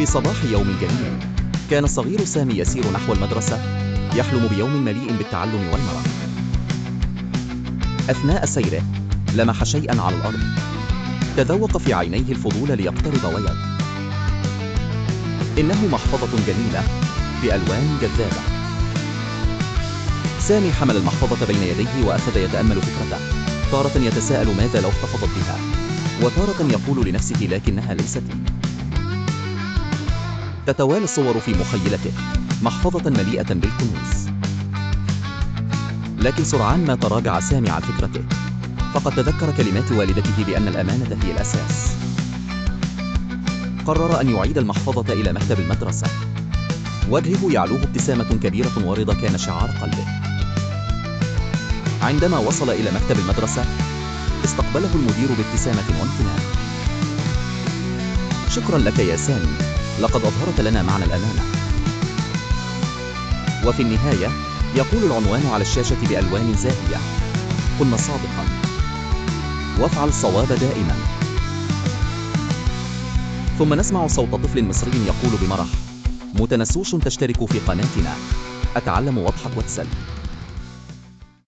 في صباح يوم جميل، كان الصغير سامي يسير نحو المدرسة، يحلم بيوم مليء بالتعلم والمرح. أثناء سيره، لمح شيئاً على الأرض، تذوق في عينيه الفضول ليقترب ويد. إنه محفظة جميلة بألوان جذابة. سامي حمل المحفظة بين يديه وأخذ يتأمل فكرته، تارة يتساءل ماذا لو احتفظت بها، وتارة يقول لنفسه لكنها ليست لي. تتوالى الصور في مخيلته، محفظة مليئة بالكنوز. لكن سرعان ما تراجع سامي عن فكرته، فقد تذكر كلمات والدته بأن الأمانة هي الأساس. قرر أن يعيد المحفظة إلى مكتب المدرسة. وجهه يعلوه ابتسامة كبيرة ورضا كان شعار قلبه. عندما وصل إلى مكتب المدرسة، استقبله المدير بابتسامة وامتنان. شكرا لك يا سامي، لقد أظهرت لنا معنى الأمانة. وفي النهاية، يقول العنوان على الشاشة بألوان زاهية: كن صادقا، وافعل الصواب دائما. ثم نسمع صوت طفل مصري يقول بمرح: متنسوش تشتركوا في قناتنا، أتعلم واضحك واتسل.